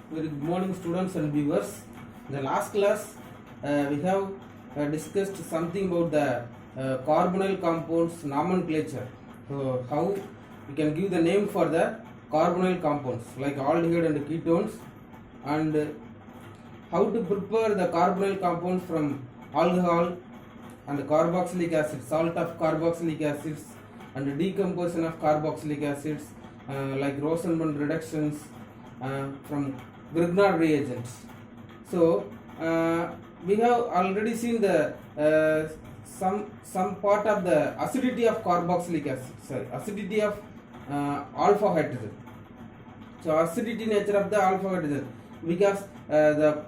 Very good morning, students and viewers. In the last class, we have discussed something about the carbonyl compounds nomenclature. So, how we can give the name for the carbonyl compounds like aldehyde and ketones, and how to prepare the carbonyl compounds from alcohol and carboxylic acid, salt of carboxylic acids, and decomposition of carboxylic acids like Rosenberg reductions from Grignard reagents. So we have already seen the some part of the acidity of carboxylic acid, acidity of alpha hydrogen. So acidity nature of the alpha hydrogen, because the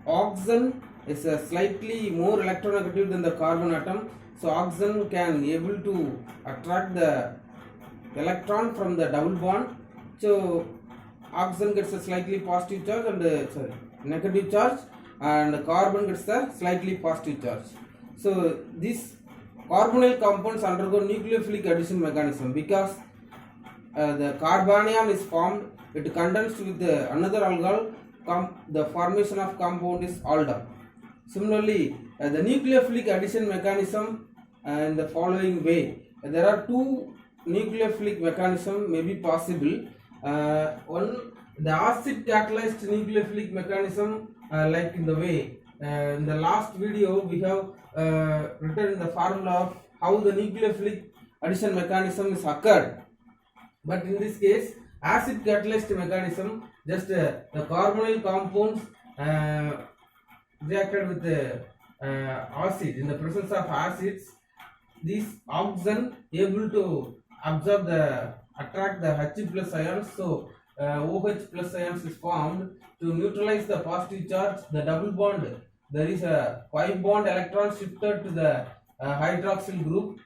oxygen is slightly more electronegative than the carbon atom, so oxygen can able to attract the electron from the double bond. So oxygen gets a slightly positive charge and negative charge, and carbon gets a slightly positive charge. So these carbonyl compounds undergo nucleophilic addition mechanism because the carbanion is formed, it condenses with another alcohol, the formation of compound is aldol. Similarly, the nucleophilic addition mechanism in the following way. There are two nucleophilic mechanism may be possible. One, the acid catalyzed nucleophilic mechanism, like in the way in the last video we have written the formula of how the nucleophilic addition mechanism is occurred. But in this case, acid catalyzed mechanism, just the carbonyl compounds reacted with the acid. In the presence of acids, this oxygen able to absorb the attract the H plus ions, so OH plus ions is formed to neutralize the positive charge. The double bond, there is a 5 bond electron shifted to the hydroxyl group,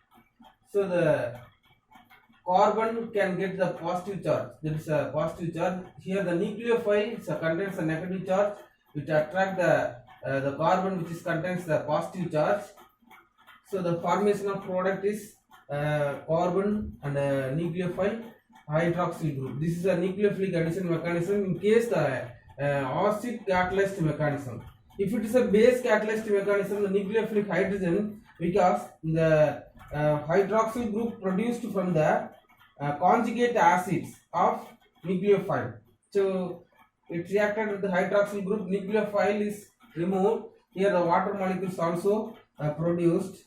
so the carbon can get the positive charge. There is a positive charge here. The nucleophile contains a negative charge which attract the carbon which is contains the positive charge. So the formation of product is carbon and nucleophile hydroxyl group. This is a nucleophilic addition mechanism in case the acid catalyzed mechanism. If it is a base catalyzed mechanism, the nucleophilic hydrogen, because the hydroxyl group produced from the conjugate acids of nucleophile. So it reacted with the hydroxyl group, nucleophile is removed. Here the water molecules also produced.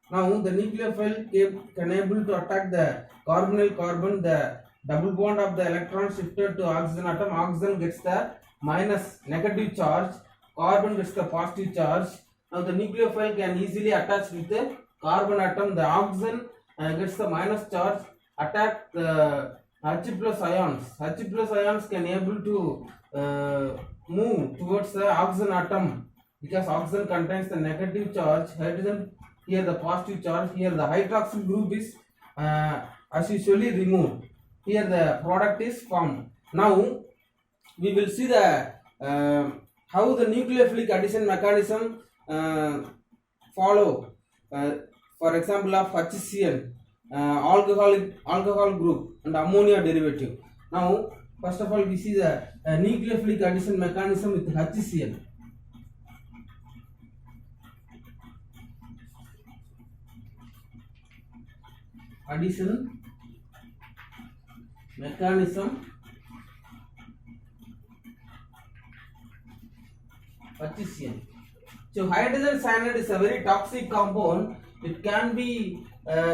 Now the nucleophile can able to attack the carbonyl carbon, the double bond of the electron shifted to oxygen atom. Oxygen gets the minus negative charge, carbon gets the positive charge. Now the nucleophile can easily attach with the carbon atom. The oxygen gets the minus charge, attack the H plus ions. H plus ions can able to move towards the oxygen atom because oxygen contains the negative charge, hydrogen here the positive charge. Here the hydroxyl group is as usually removed. Here the product is formed. Now we will see the how the nucleophilic addition mechanism follow. For example of HCl, alcohol group and ammonia derivative. Now first of all we see the nucleophilic addition mechanism with HCl. Addition mechanism HCl. So hydrogen cyanide is a very toxic compound. It can be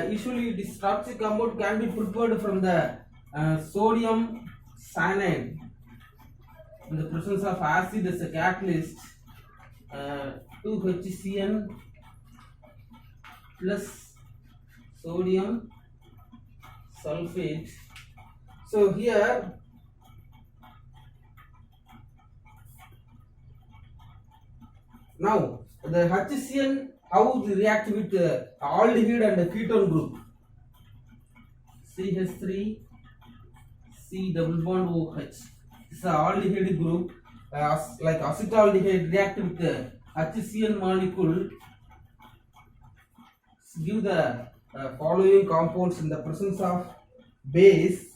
usually this toxic compound can be prepared from the sodium cyanide. In the presence of acid as a catalyst, 2HCN plus sodium sulfate. So here now the HCN, how they react with aldehyde and the ketone group. CH3 C double bond OH. This is an aldehyde group. Like acetaldehyde react with the HCN molecule, give the following compounds in the presence of base.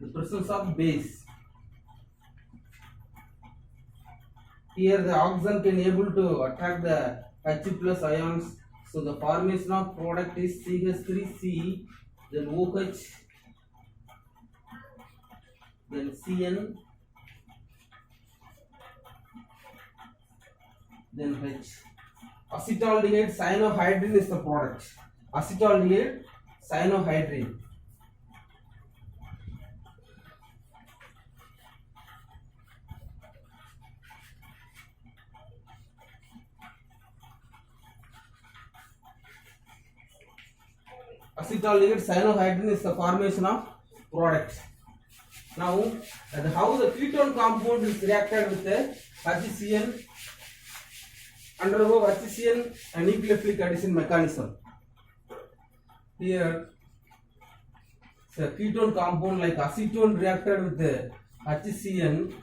The presence of base Here the oxygen can able to attract the H plus ions. So the formation of product is CH3C, then OH, then Cn, then H. Acetaldehyde cyanohydrin is the product. Acetaldehyde cyanohydrin. Acetaldehyde cyanohydrin is the formation of product. Now, how the ketone compound is reacted with the HCN, undergo HCN nucleophilic addition mechanism. Here, the ketone compound like acetone reacted with the HCN,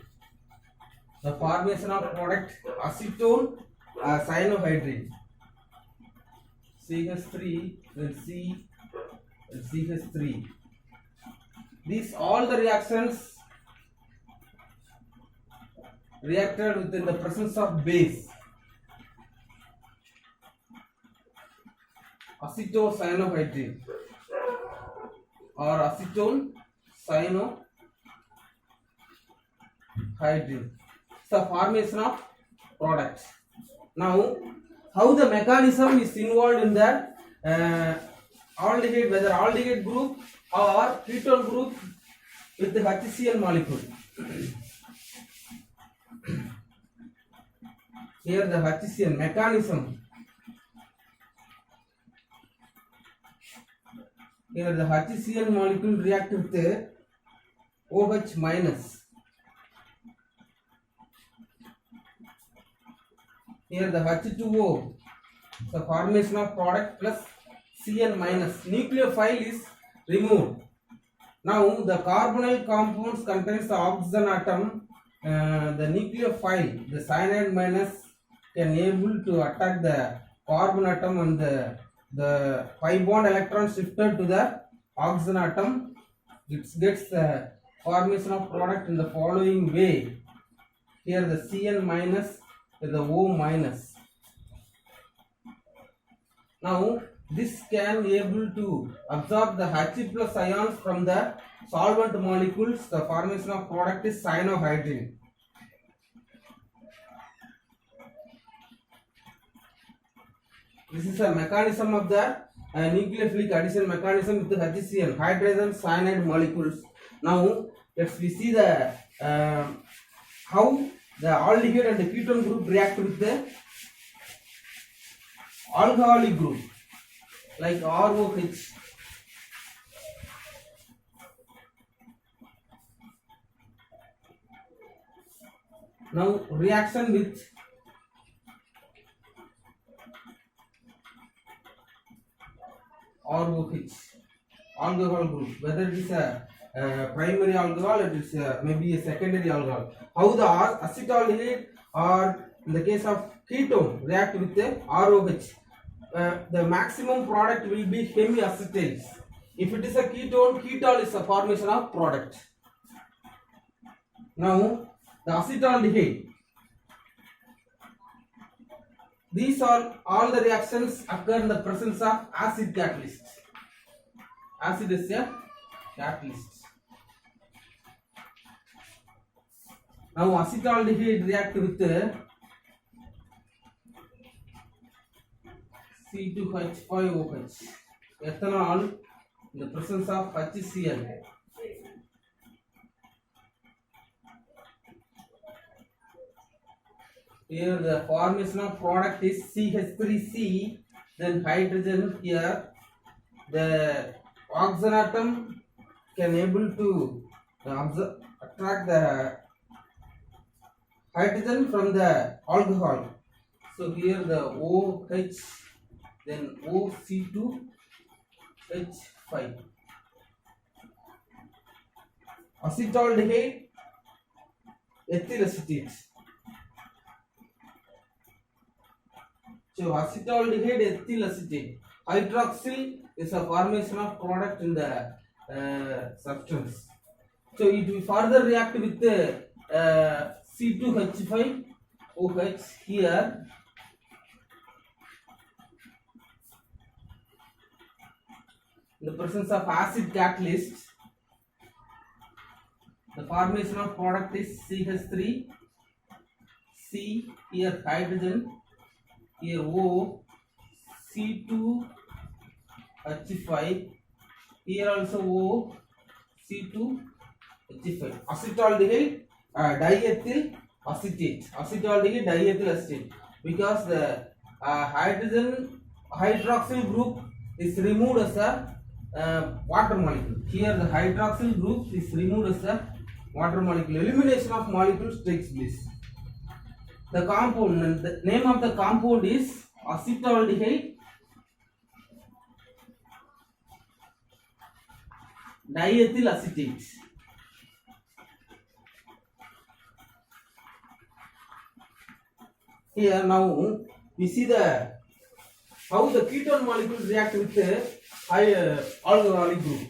the formation of product acetone cyanohydrin, CH3, then C, and CH3. These all the reactions reacted within the presence of base. Acetocyanohydrin or acetone cyanohydrin. It's the formation of product. Now, how the mechanism is involved in the aldehyde, whether aldehyde group or ketone group with the HCl molecule. Here the HCl mechanism. Here the HCl molecule react with the OH minus. Here the H2O, the formation of product plus Cn minus. Nucleophile is removed. Now the carbonyl compounds contains the oxygen atom. The nucleophile, the cyanide minus, can able to attack the carbon atom and the pi bond electron shifted to the oxygen atom. It gets the formation of product in the following way. Here the Cn minus with the O minus. Now this can able to absorb the H plus ions from the solvent molecules. The formation of product is cyanohydrin. This is a mechanism of the nucleophilic addition mechanism with the HCl, hydrogen cyanide molecules. Now let's we see the how the aldehyde and the ketone group react with the alcoholic group like ROH. Now reaction with ROH, alcohol group, whether it is a primary alcohol or it is maybe a secondary alcohol. How the acetaldehyde or in the case of ketone react with the ROH. The maximum product will be hemiacetals. If it is a ketone, ketol is a formation of product. Now the acetaldehyde. These are all the reactions occur in the presence of acid catalyst. Acid is a catalyst. Now acetaldehyde react with C2H5OH. Ethanol in the presence of HCl. Here the formation of product is CH3C, then hydrogen here. The oxygen atom can able to attract the hydrogen from the alcohol. So here the OH, then OC2H5. Acetaldehyde, ethyl acetate. So acetaldehyde, ethyl acetate. Hydroxyl is a formation of product in the substance. So it will further react with the C2H5 OH. Here in the presence of acid catalyst, the formation of product is CH3, C, here hydrogen, here O, C2H5, here also O, C2H5. Acetaldehyde diethyl acetate. Acetaldehyde diethyl acetate. Because the hydrogen hydroxyl group is removed as a water molecule. Here the hydroxyl group is removed as a water molecule. Elimination of molecules takes place. The compound, the name of the compound is acetaldehyde diethyl acetate. Here now we see the how the ketone molecules react with the alcoholic group.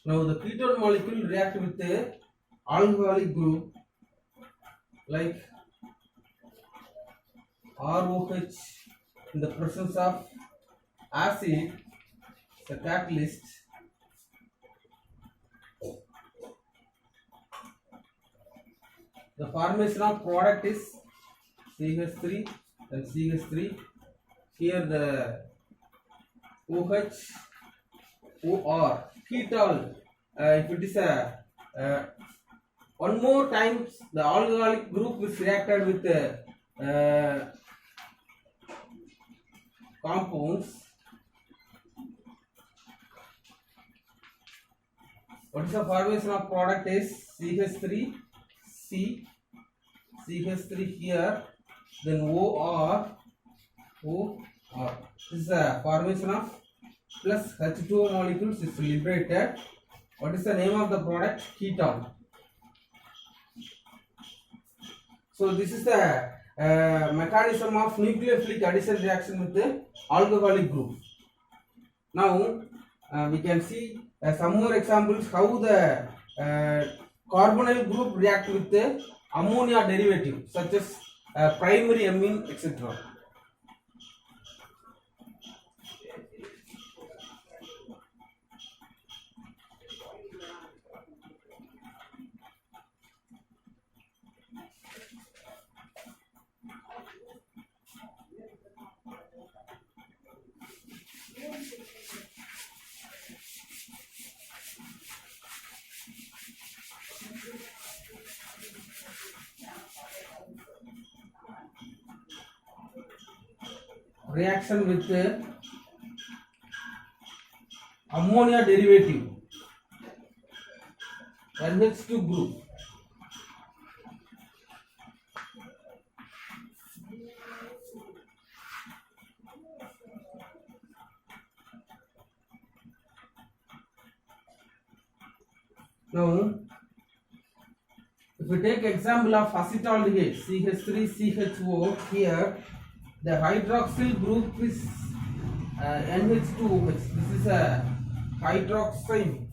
Now the ketone molecule react with the alcoholic group like ROH in the presence of acid, the catalyst. The formation of product is CH3 and CH3. Here the OH, OR, ketol. If it is a one more times the alcoholic group is reacted with the compounds. What is the formation of product is CH3, C, CH3 here, then OR, OR. This is the formation of plus H2O molecules is liberated. What is the name of the product? Ketone. So this is the mechanism of nucleophilic addition reaction with the alcoholic group. Now we can see some more examples how the carbonyl group react with the ammonia derivative such as primary amine, etc. Reaction with the ammonia derivative NH2 group. Now if we take example of acetaldehyde CH3CHO, here the hydroxyl group is NH2OH. This is a hydroxide.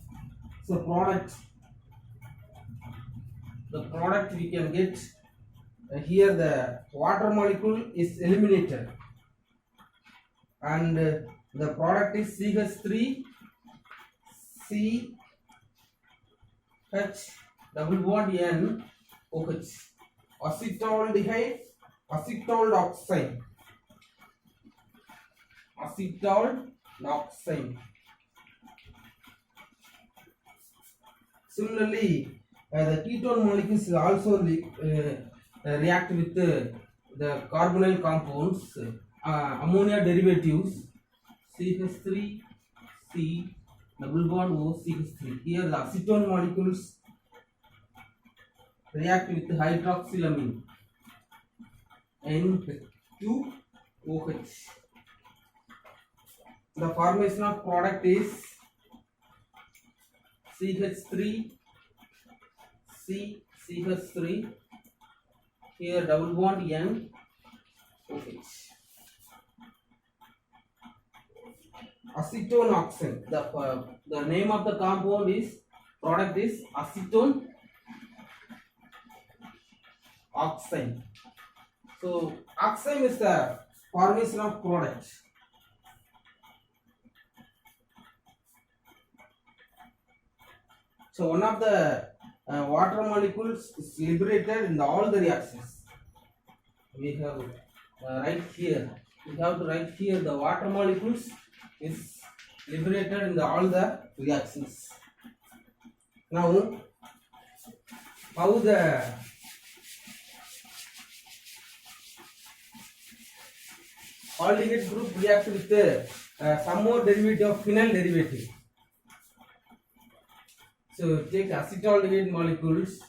So product. The product we can get here the water molecule is eliminated, and the product is CH3 C H double bond N OH. Acetaldehyde, acetal oxide. Acetal oxide. Similarly, the ketone molecules also react with the carbonyl compounds, ammonia derivatives, CH3 C double bond O CH3. Here the acetone molecules react with hydroxylamine N2OH. The formation of product is CH3 C CH3, here double bond N OH. Acetone oxide. The name of the compound is product is acetone oxide. So oxide is the formation of product. So one of the water molecules is liberated in all the reactions. We have right here. We have to write here the water molecules is liberated in all the reactions. Now, how the aldehyde group reacts with some more derivative of phenyl derivative. So take acetaldehyde molecules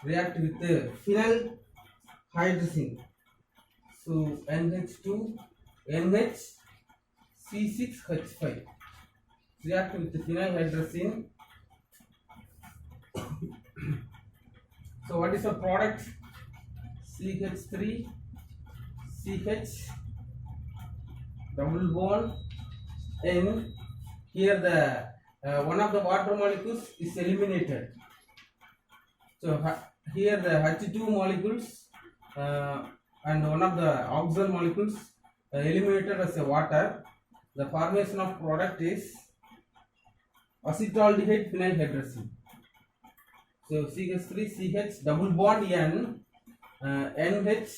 react with phenyl hydrazine. So NH2 NH C6H5 react with phenyl hydrazine. So what is the product? CH3 CH double bond, and here the one of the water molecules is eliminated. So here the H2 molecules and one of the oxygen molecules eliminated as a water. The formation of product is acetaldehyde phenyl hydrazine. So CH3 CH double bond N NH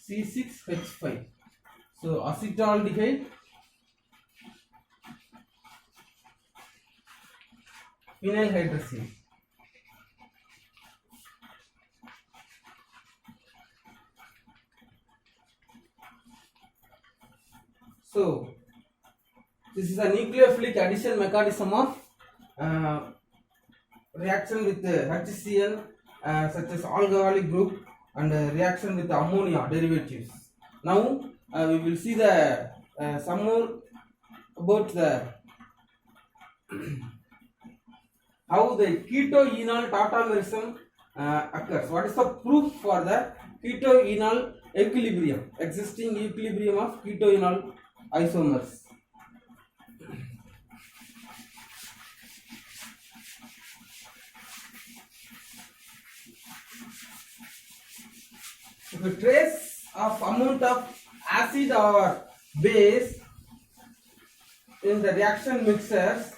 C6H5. So acetaldehyde phenyl hydrazine. So this is a nucleophilic addition mechanism of reaction with HCl such as alcoholic group and reaction with ammonia derivatives. Now we will see the some more about the how the keto-enol tautomerism occurs. What is the proof for the keto-enol equilibrium, existing equilibrium of keto-enol isomers? If a trace of amount of acid or base in the reaction mixtures,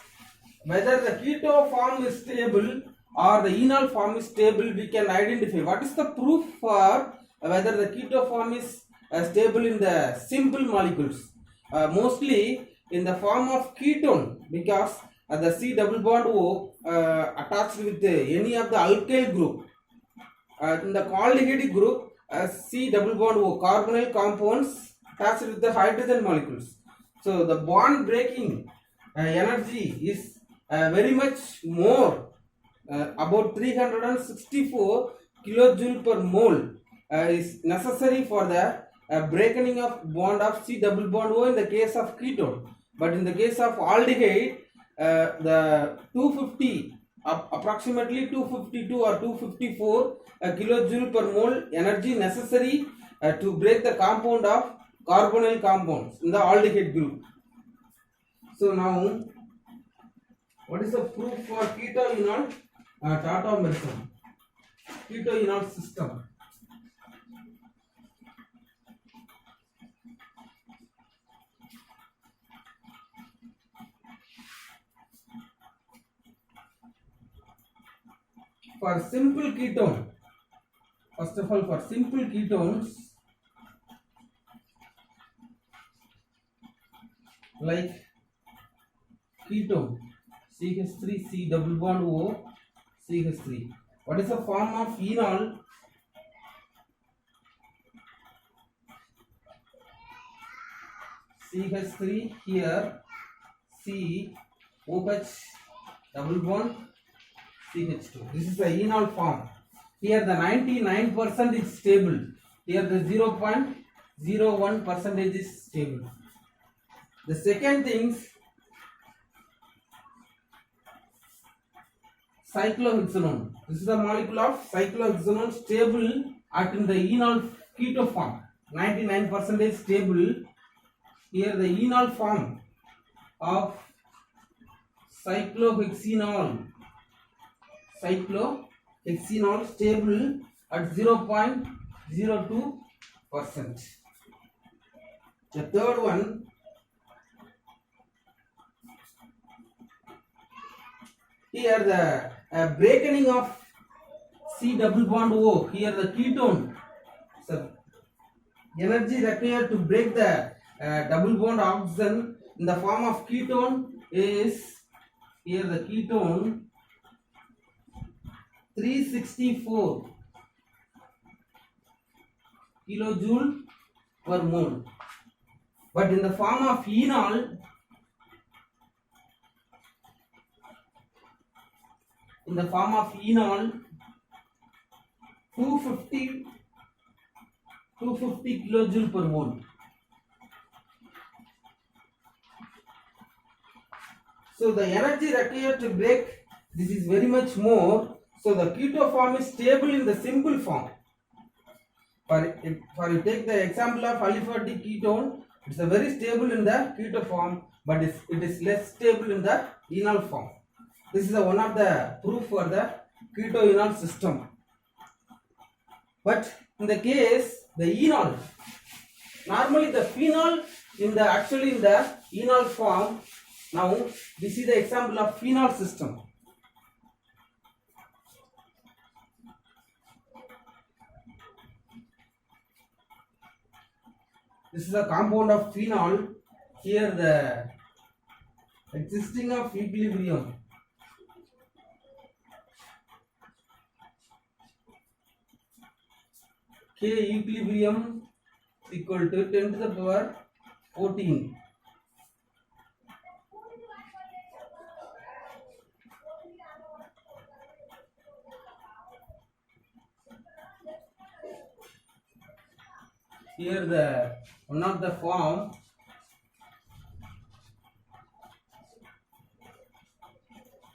whether the keto form is stable or the enol form is stable, we can identify. What is the proof for whether the keto form is stable in the simple molecules? Mostly in the form of ketone, because the C double bond O attached with any of the alkyl group. In the aldehyde group, C double bond O carbonyl compounds attached with the hydrogen molecules. So the bond breaking energy is very much more, about 364 kilojoule per mole is necessary for the breaking of bond of C double bond O in the case of ketone. But in the case of aldehyde, the 250 approximately 252 or 254 kilojoule per mole energy necessary to break the compound of carbonyl compounds in the aldehyde group. So now, what is the proof for keto-enol tautomerism, keto-enol system? For simple ketone, first of all, for simple ketones like ketone CH3 C double bond O CH3. What is the form of enol? CH3 here C OH double bond CH2. This is the enol form. Here the 99% is stable. Here the 0.01% is stable. The second thing, cyclohexanone. This is the molecule of cyclohexanone, stable at in the enol keto form 99% stable. Here the enol form of cyclohexenol stable at 0.02%. The third one, here the breaking of C double bond O. Here the ketone, so energy required to break the double bond oxygen in the form of ketone is, here the ketone 364 kilojoule per mole, but in the form of enol, in the form of enol 250 kilojoule per mole. So the energy required to break this is very much more. So the keto form is stable in the simple form. For you take the example of aliphatic ketone, it's a very stable in the keto form, but it is less stable in the enol form. This is one of the proof for the keto enol system. But in the case the enol, normally the phenol in the actually in the enol form. Now this is the example of phenol system. This is a compound of phenol. Here the existing of equilibrium. K equilibrium equal to 10 to the power 14. Here the one of the form,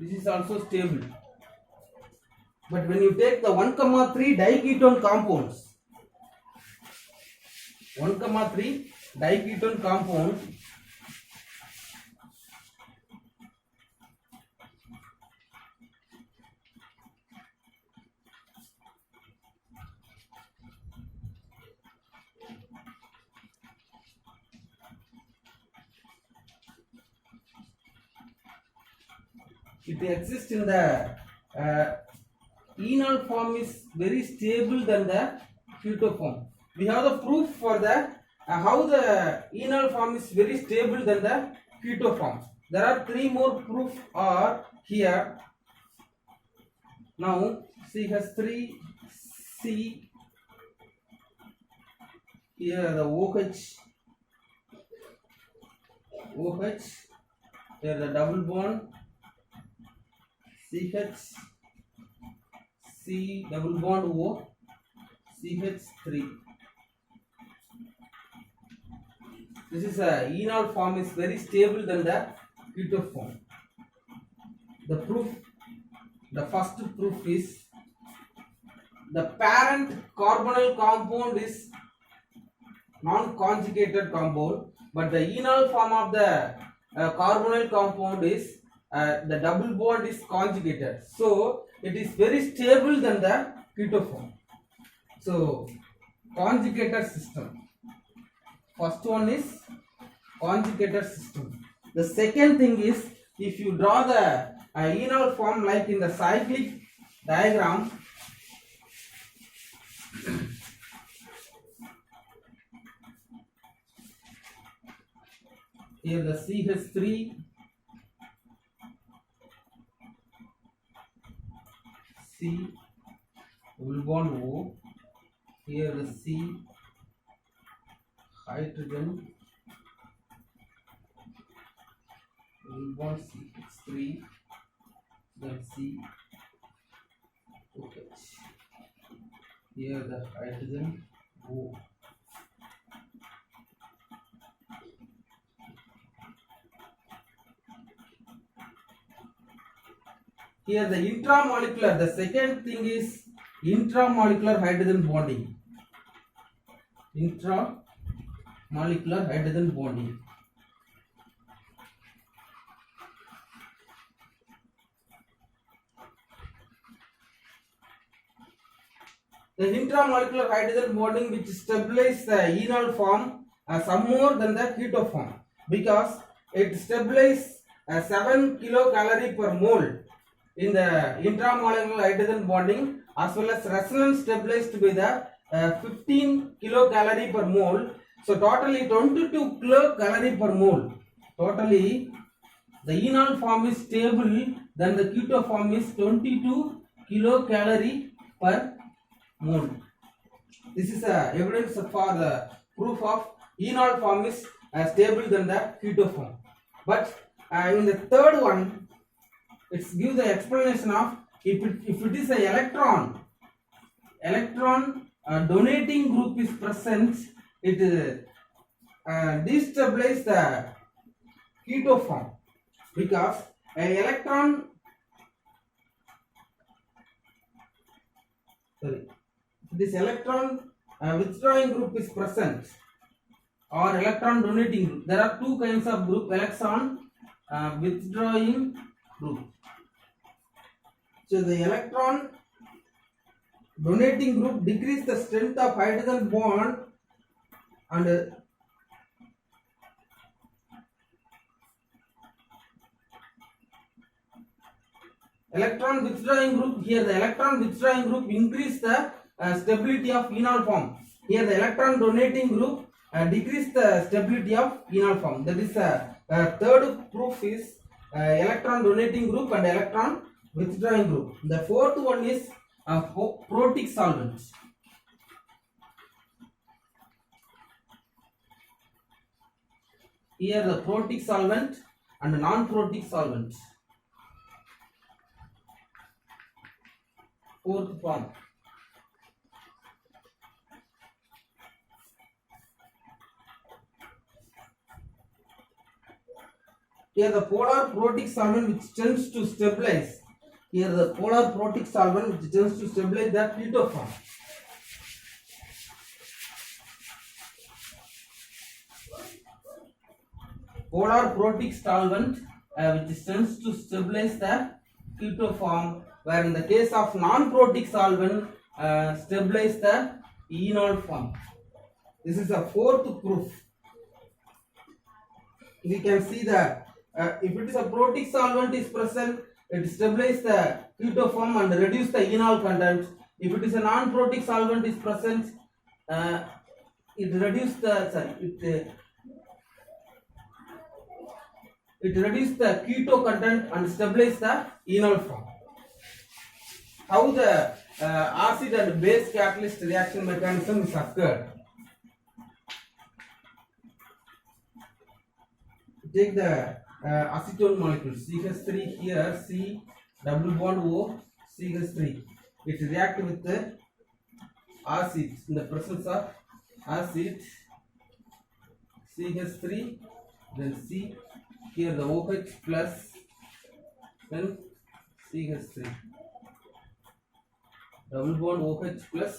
this is also stable, but when you take the 1,3 diketone compounds, 1,3 diketone compound, it exists in the enol form is very stable than the keto form. We have the proof for the how the enol form is very stable than the keto form. There are 3 more proof are here. Now CH3C, here the OH, here the double bond CH, C double bond O, CH3. This is a enol form is very stable than the keto form. The proof, the first proof is the parent carbonyl compound is non-conjugated compound, but the enol form of the carbonyl compound is the double bond is conjugated, so it is very stable than the keto form. So conjugated system, first one is conjugated system. The second thing is, if you draw the enol form like in the cyclic diagram, here the CH3, C double bond O, here the C hydrogen double bond CH3, then C OH, here the hydrogen O. Here the intramolecular, the second thing is intramolecular hydrogen bonding. Intramolecular hydrogen bonding. The intramolecular hydrogen bonding which stabilizes the enol form some more than the keto form because it stabilizes 7 kilocalorie per mole in the intramolecular hydrogen bonding as well as resonance stabilized by the 15 kilocalorie per mole. So totally 22 kilocalorie per mole. Totally the enol form is stable, then the keto form is 22 kilocalorie per mole. This is evidence for the proof of enol form is stable than the keto form. But in the third one, it gives the explanation of if it is a electron donating group is present, it destabilizes the keto form because a electron this electron withdrawing group is present or electron donating group. There are two kinds of group: electron withdrawing group. So the electron donating group decrease the strength of hydrogen bond and electron withdrawing group. Here the electron withdrawing group increase the stability of enol form. Here the electron donating group decrease the stability of enol form. That is third proof is electron donating group and electron withdrawing group. The fourth one is protic solvent. Here the protic solvent and non-protic solvent. Fourth form. Here the polar protic solvent which tends to stabilize. Here the polar protic solvent which tends to stabilize the keto form. Polar protic solvent which tends to stabilize the keto form, where in the case of non-protic solvent stabilize the enol form. This is a fourth proof. We can see that if it is a protic solvent is present, it stabilizes the keto form and reduce the enol content. If it is a non-protic solvent is present, it reduce the it reduces the keto content and stabilize the enol form. How the acid and base catalyst reaction mechanism is occurred. Take the acetone molecule CH3 here, C double bond O CH3. It reacts with the acid in the presence of acid CH3, then C. Here the OH plus, then CH3. Double bond OH plus